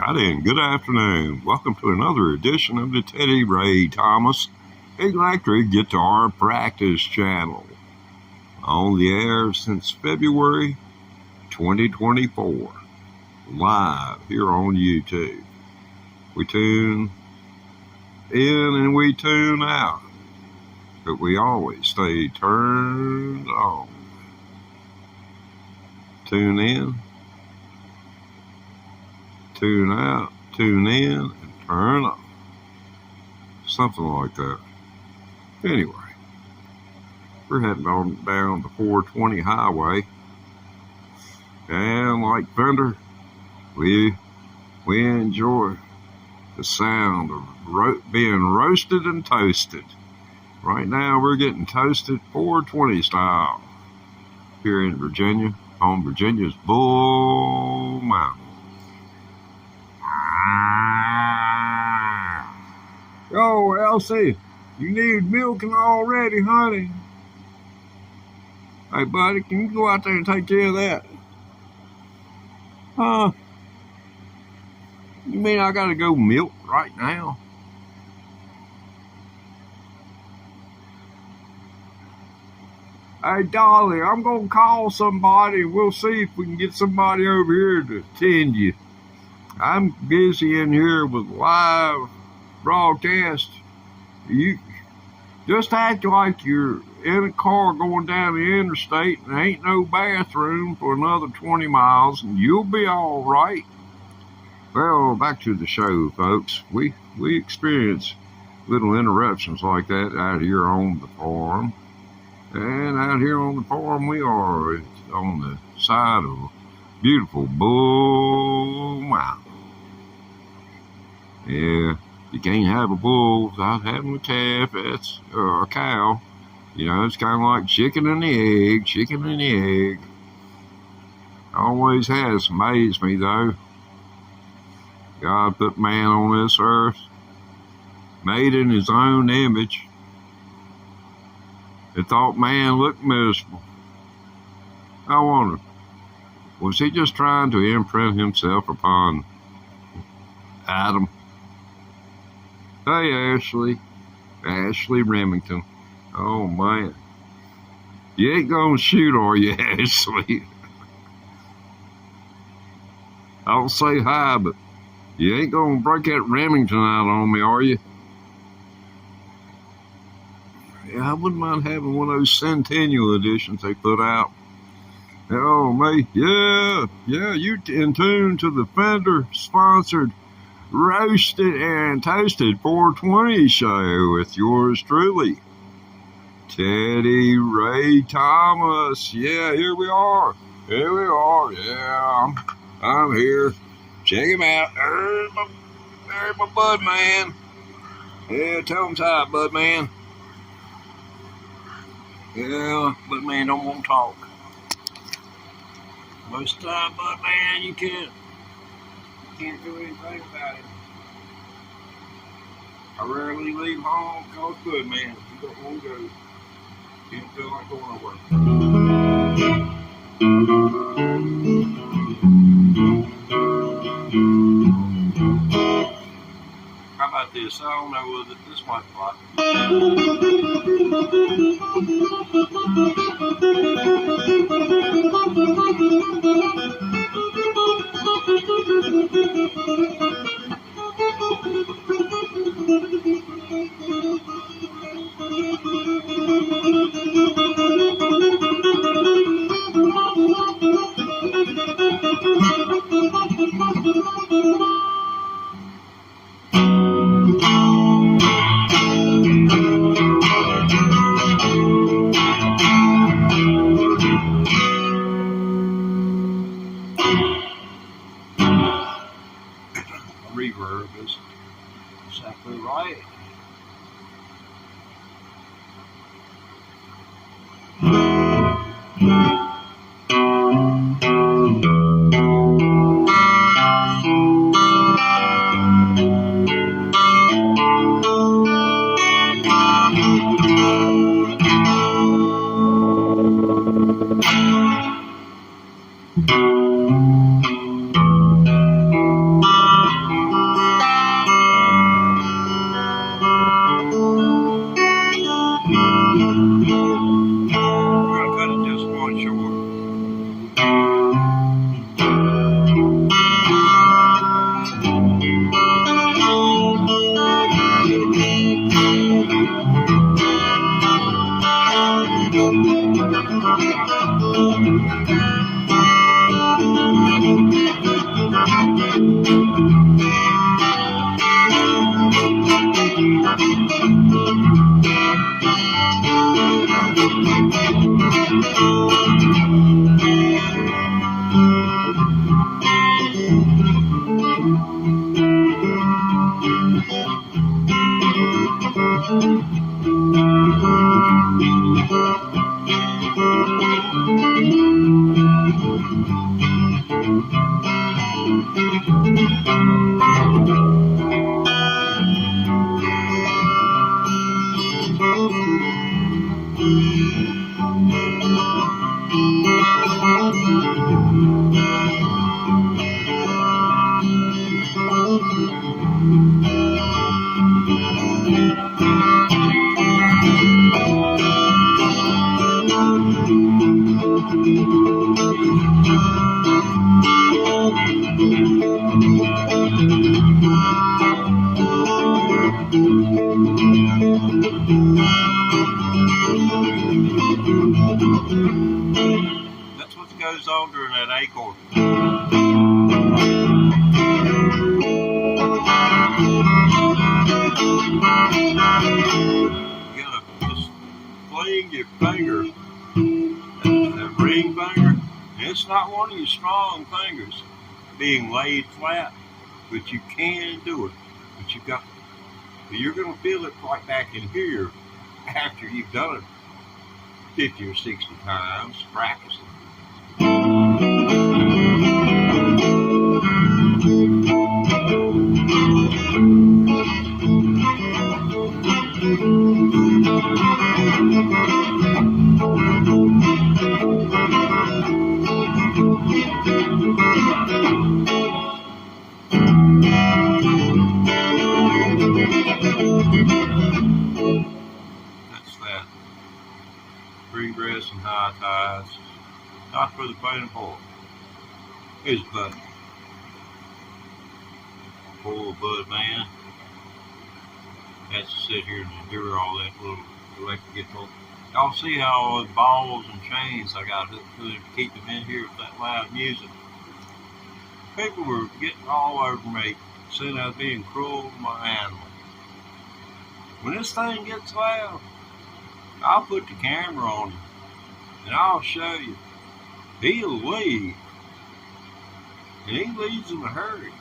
Howdy and good afternoon. Welcome to another edition of the Teddy Ray Thomas Electric Guitar Practice Channel. On the air since February 2024. Live here on YouTube. We tune in and we tune out. But we always stay turned on. Tune in. Tune out, tune in, and turn up. Something like that. Anyway, we're heading on down the 420 highway. And like FENDER, we enjoy the sound of being roasted and toasted. Right now we're getting toasted 420 style here in Virginia, on Virginia's Bull Mountain. Yo, Elsie, you need milking already, honey. Hey, buddy, can you go out there and take care of that? Huh? You mean I gotta go milk right now? Hey, Dolly, I'm gonna call somebody and we'll see if we can get somebody over here to attend you. I'm busy in here with live broadcast. You just act like you're in a car going down the interstate and ain't no bathroom for another 20 miles and you'll be all right. Well, back to the show, folks. We experience little interruptions like that out here on the farm. And out here on the farm we are on the side of beautiful Bull Mountain. Yeah, you can't have a bull without having a calf. That's a cow. You know, it's kind of like chicken and the egg. Always has amazed me, though. God put man on this earth, made in his own image. It thought man looked miserable. I wonder, was he just trying to imprint himself upon Adam? Hey, Ashley Remington. Oh, man. You ain't gonna shoot, are you, Ashley? I'll say hi, but you ain't gonna break that Remington out on me, are you? Yeah, I wouldn't mind having one of those Centennial editions they put out. Oh, me. Yeah, you in tune to the FENDER sponsored Roasted and Toasted 420 show with yours truly, Teddy Ray Thomas. Yeah, here we are. Yeah, I'm here. Check him out. There's my bud man. Yeah, tell him hi, bud man. Yeah, bud man don't want to talk. Most of the time, bud man, you can't do anything about it. I rarely leave home because good man, you don't want to go. You don't feel like going away. How about this? I don't know whether this might fly. Reverb is exactly right. That's what goes on during that acorn. You gotta just fling your finger, that ring finger. It's not one of your strong fingers being laid flat, but you can do it. But you're gonna feel it right back in here after you've done it 50 or 60 times practicing. That's that. Greengrass and high tides. Not for the faint of heart. Here's Bud. Poor Bud man. Has to sit here and endure all that little electric guitar. Y'all see how all the balls and chains I got hooked to them to keep them in here with that loud music. People were getting all over me, saying I was being cruel to my animal. When this thing gets loud, I'll put the camera on him and I'll show you. He'll leave. And he leaves in a hurry.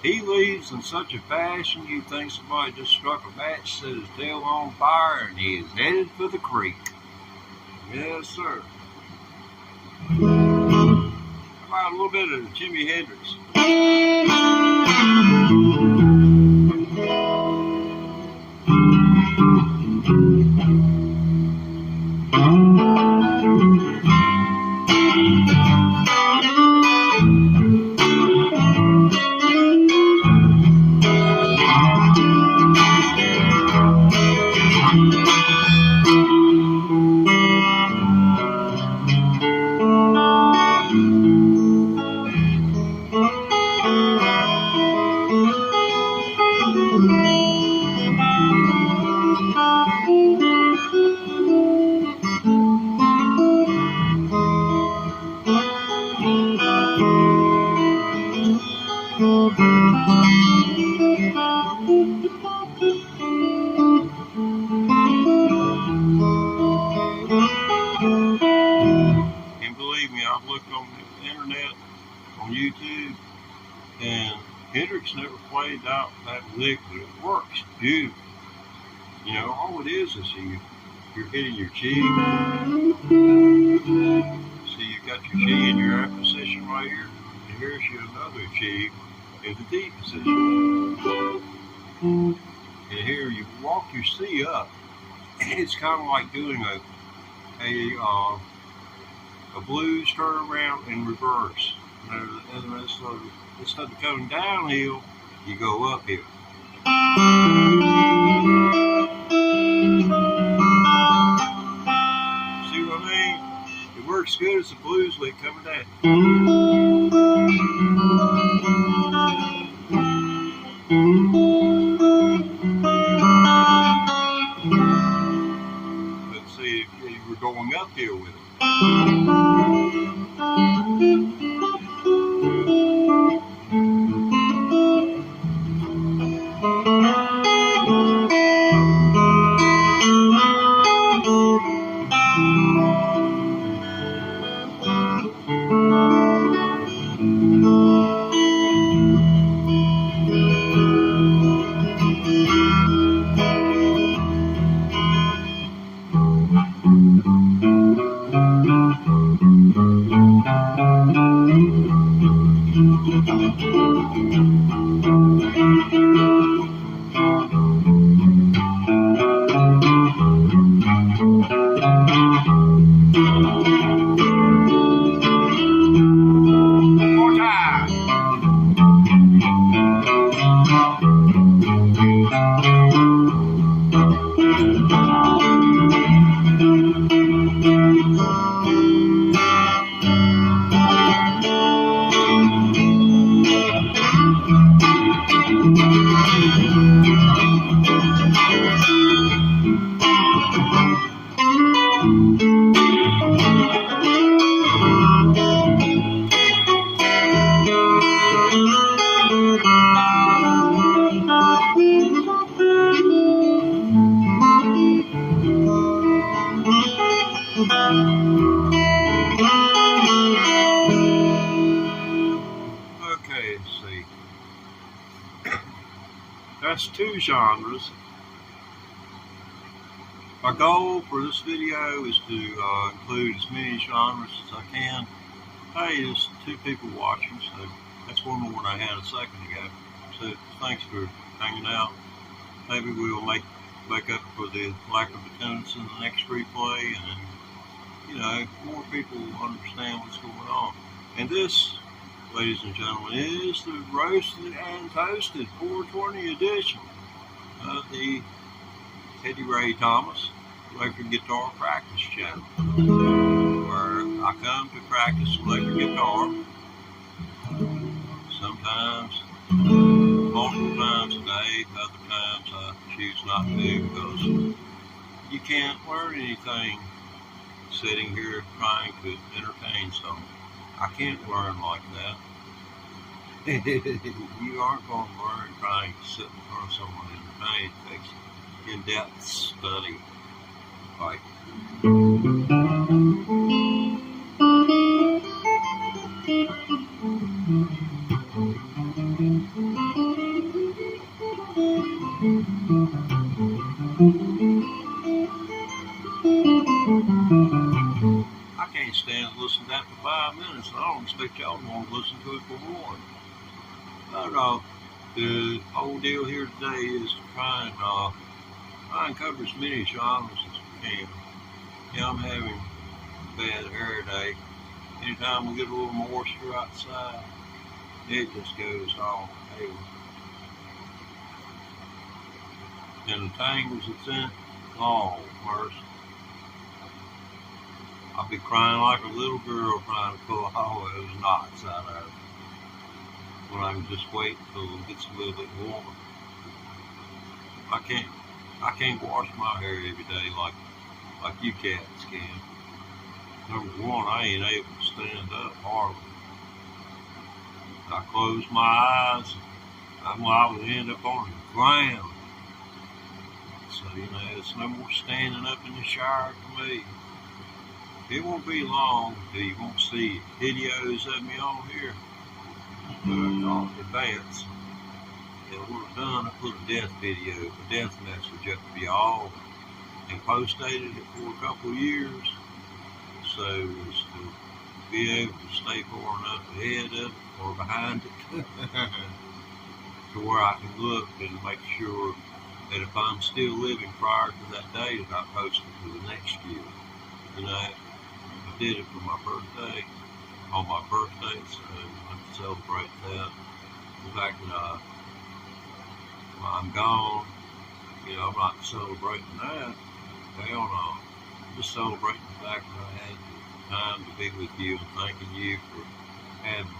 He leaves in such a fashion you'd think somebody just struck a match, set his tail on fire, and he is headed for the creek. Yes, sir. How about a little bit of Jimi Hendrix? And believe me, I've looked on the internet, on YouTube, and Hendrix never played out that lick, but it works beautiful. You know, all it is you're hitting your cheek. See, you got your G in your F position right here, and here's your another G in the D position. And here you walk your C up. It's kind of like doing a blues turnaround in reverse. Instead of going downhill, you go uphill. See what I mean? It works good as a blues lick coming down. Let's see if you were going uphill with it. More time. Okay, let's see. That's two genres. My goal for this video is to include as many genres as I can. Hey, there's two people watching, so that's one more than I had a second ago. So thanks for hanging out. Maybe we'll make up for the lack of attendance in the next replay, and you know, more people will understand what's going on. And this, ladies and gentlemen, is the roasted and toasted 420 edition of the Teddy Ray Thomas electric guitar practice channel, where I come to practice electric guitar, sometimes multiple times a day, other times I choose not to, because you can't learn anything sitting here trying to entertain someone. I can't learn like that. You aren't going to learn trying to sit in front of someone and entertain. It takes in-depth study. Like, I can't stand to listen to that for 5 minutes. I don't expect y'all to want to listen to it for more. But the whole deal here today is to try and cover as many genres as we can. Yeah, I'm having a bad hair day. Anytime we get a little moisture outside, it just goes all haywire. And the tangles it's in, oh, mercy. I'll be crying like a little girl trying to pull all those knots out of it, when I can just wait until it gets a little bit warmer. I can't wash my hair every day like you cats can. Number one, I ain't able to stand up hardly. I close my eyes, I would end up on the ground. So, you know, it's no more standing up in the shower for me. It won't be long until you won't see videos of me on here. Off advance. And when we're done, I put a death video, a death message up to y'all, and post-dated it for a couple of years, so as to be able to stay far enough ahead of it or behind it to where I can look and make sure that if I'm still living prior to that day, that I post it for the next year. You know, I did it for my birthday, on my birthday, so I can celebrate that. In fact, when I'm gone, you know, I'm not celebrating that. Hell no. I'm just celebrating the fact that I had the time to be with you and thanking you for having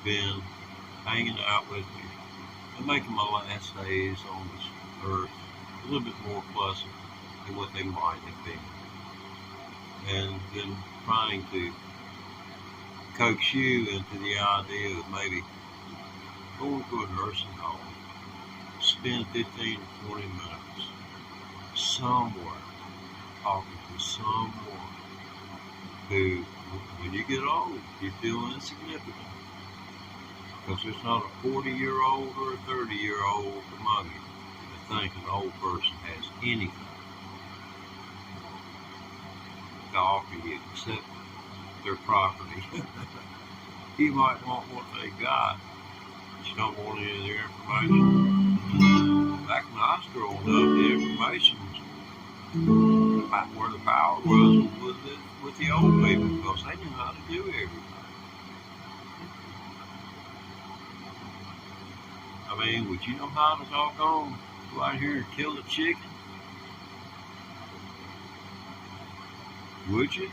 been hanging out with me and making my last days on this earth a little bit more pleasant than what they might have been. And then trying to coax you into the idea of maybe going to a nursing home, spend 15 to 20 minutes somewhere talking to someone who, when you get old, you feel insignificant. Because there's not a 40-year-old or a 30-year-old among you that think an old person has anything to offer you except their property. You might want what they got, but you don't want any of their information. Back when I was growing up, the information was about where the power was with the old people, because they knew how to do everything. I mean, would you know how to doggone go out here and kill a chicken? Would you?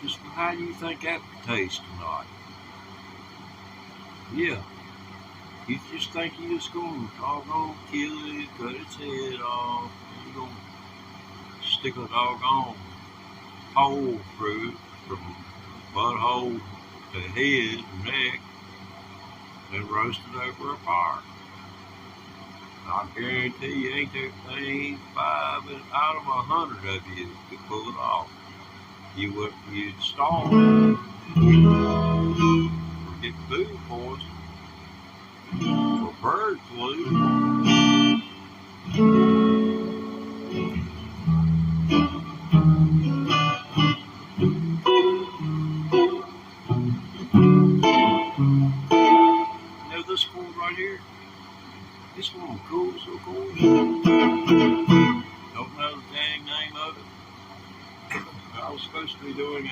Just how do you think that would taste tonight? Yeah. You just think you just gonna doggone kill it, cut its head off, and you're gonna stick a doggone hole through it from butthole to head and neck and roast it over a fire. I guarantee you ain't there thing 5 out of 100 of you could pull it off. You'd starve or get food poisoning or bird flu. Now this one right here, this one cool, so cool. Don't know the dang name of it. I was supposed to be doing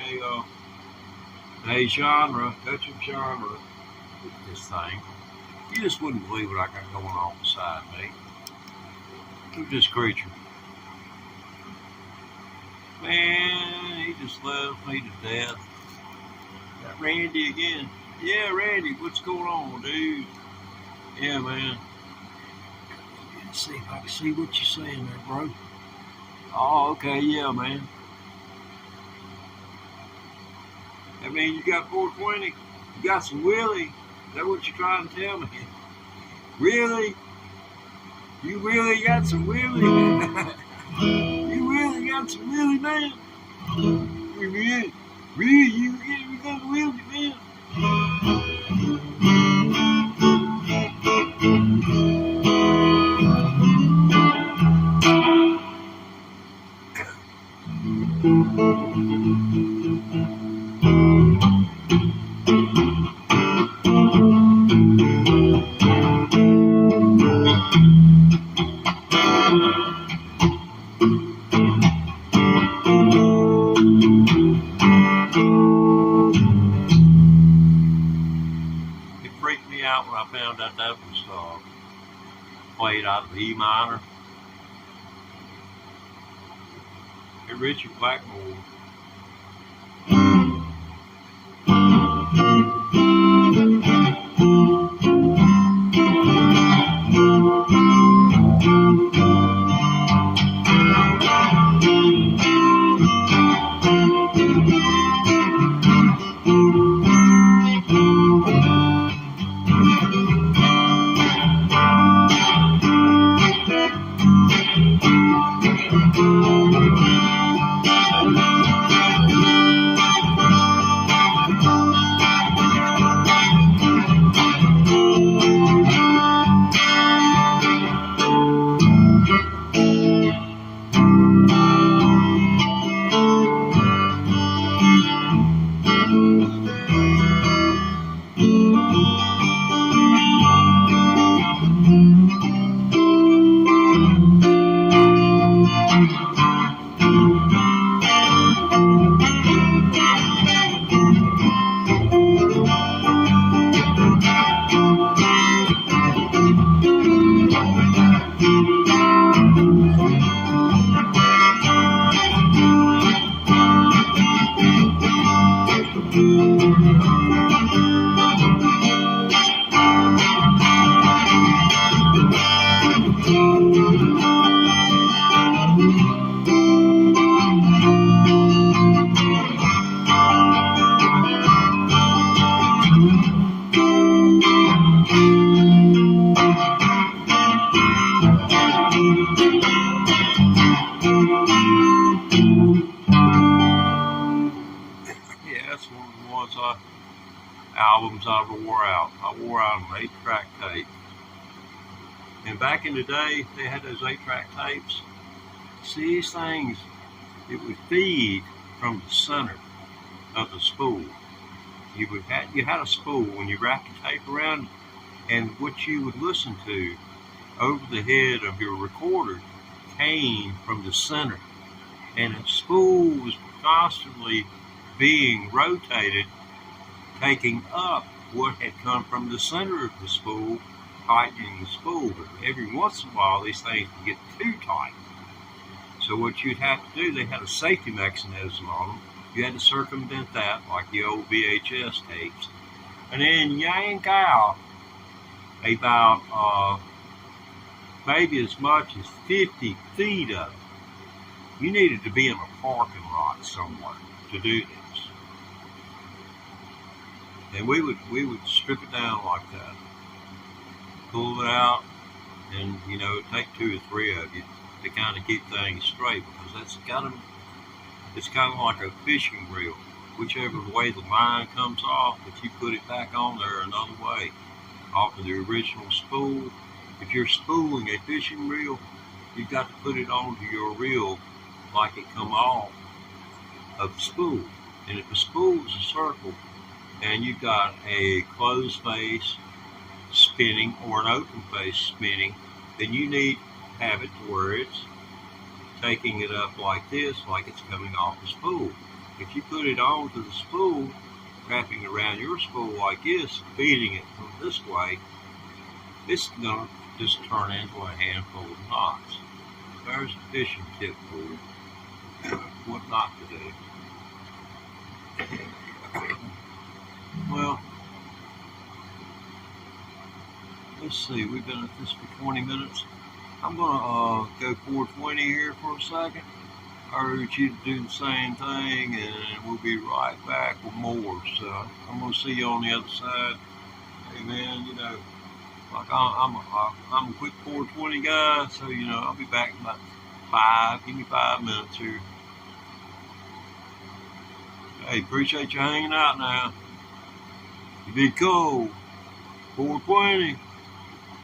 a genre, touch of genre with this thing. You just wouldn't believe what I got going on beside me. Look at this creature. Man, he just left me to death. Got Randy again. Yeah, Randy, what's going on, dude? Yeah, man. Let's see if I can see what you're saying there, bro. Oh, okay, yeah, man. I mean, you got 420, you got some Willie. Is that what you're trying to tell me? Really? You really got some Willie? You really got some Willie, man? Really? Really? You got Willie, man? It freaked me out when I found out that was played out of E minor. And Richard Blackmore. Albums I wore out. I wore out an 8-track tape. And back in the day, they had those 8-track tapes. See, these things, it would feed from the center of the spool. you had a spool when you wrapped the tape around, and what you would listen to over the head of your recorder came from the center, and the spool was constantly being rotated, taking up what had come from the center of the spool, tightening the spool. But every once in a while, these things would get too tight. So what you'd have to do, they had a safety mechanism on them. You had to circumvent that, like the old VHS tapes, and then yank out about maybe as much as 50 feet of it. You needed to be in a parking lot somewhere to do this. And we would strip it down like that, pull it out, and it'd take 2 or 3 of you to kind of keep things straight, because it's kind of like a fishing reel. Whichever way the line comes off, if you put it back on there another way, off of the original spool. If you're spooling a fishing reel, you've got to put it onto your reel like it come off of the spool. And if the spool is a circle and you've got a closed face spinning or an open face spinning, then you need to have it to where it's taking it up like this, like it's coming off the spool. If you put it onto the spool, wrapping around your spool like this, feeding it from this way, it's going to just turn into a handful of knots. There's a fishing tip for you, what not to do. Well, let's see, we've been at this for 20 minutes. I'm going to go 420 here for a second. I urge you to do the same thing, and we'll be right back with more. So I'm going to see you on the other side. Hey man, like I'm a quick 420 guy, so I'll be back in about 5. Give me 5 minutes here. Hey, appreciate you hanging out now. You be cool. 420.